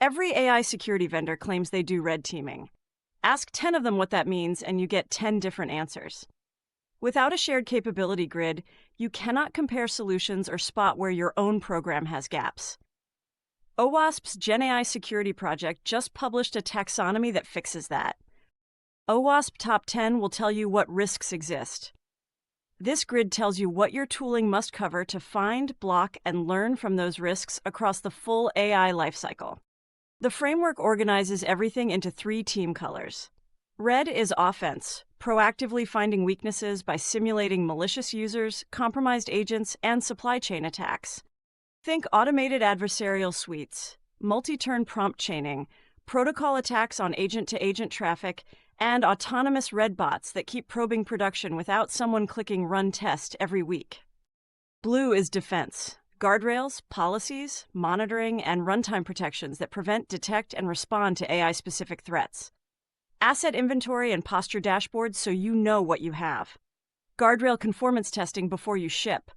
Every AI security vendor claims they do red teaming. Ask 10 of them what that means, and you get 10 different answers. Without a shared capability grid, you cannot compare solutions or spot where your own program has gaps. OWASP's GenAI security project just published a taxonomy that fixes that. OWASP Top 10 will tell you what risks exist. This grid tells you what your tooling must cover to find, block, and learn from those risks across the full AI lifecycle. The framework organizes everything into 3 team colors. Red is offense, proactively finding weaknesses by simulating malicious users, compromised agents, and supply chain attacks. Think automated adversarial suites, multi-turn prompt chaining, protocol attacks on agent-to-agent traffic, and autonomous red bots that keep probing production without someone clicking run test every week. Blue is defense. Guardrails, policies, monitoring, and runtime protections that prevent, detect, and respond to AI-specific threats. Asset inventory and posture dashboards so you know what you have. Guardrail conformance testing before you ship.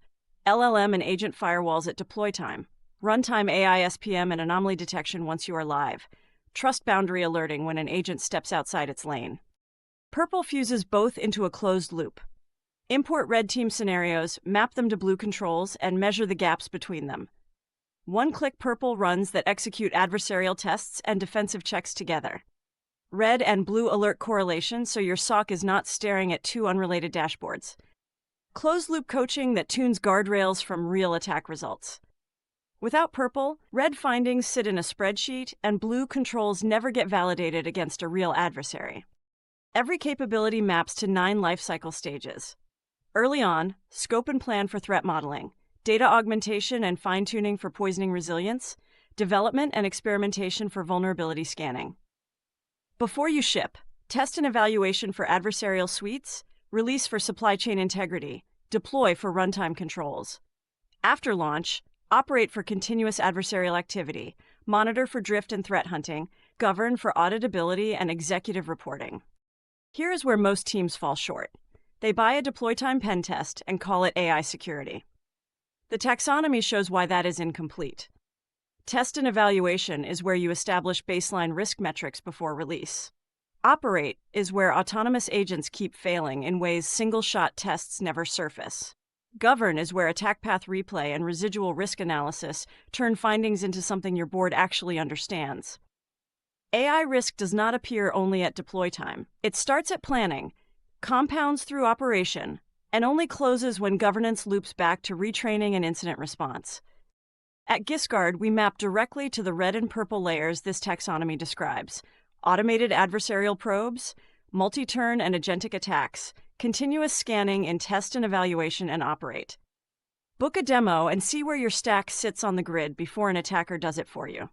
LLM and agent firewalls at deploy time. Runtime AI-SPM and anomaly detection once you are live. Trust boundary alerting when an agent steps outside its lane. Purple fuses both into a closed loop. Import red team scenarios, map them to blue controls, and measure the gaps between them. One-click purple runs that execute adversarial tests and defensive checks together. Red and blue alert correlation so your SOC is not staring at 2 unrelated dashboards. Closed-loop coaching that tunes guardrails from real attack results. Without purple, red findings sit in a spreadsheet, and blue controls never get validated against a real adversary. Every capability maps to 9 lifecycle stages. Early on, scope and plan for threat modeling, data augmentation and fine-tuning for poisoning resilience, development and experimentation for vulnerability scanning. Before you ship, test and evaluation for adversarial suites, release for supply chain integrity, deploy for runtime controls. After launch, operate for continuous adversarial activity, monitor for drift and threat hunting, govern for auditability and executive reporting. Here is where most teams fall short. They buy a deploy time pen test and call it AI security. The taxonomy shows why that is incomplete. Test and evaluation is where you establish baseline risk metrics before release. Operate is where autonomous agents keep failing in ways single-shot tests never surface. Govern is where attack path replay and residual risk analysis turn findings into something your board actually understands. AI risk does not appear only at deploy time. It starts at planning, compounds through operation, and only closes when governance loops back to retraining and incident response. At GISGuard, we map directly to the red and purple layers this taxonomy describes: automated adversarial probes, multi-turn and agentic attacks, continuous scanning in test and evaluation and operate. Book a demo and see where your stack sits on the grid before an attacker does it for you.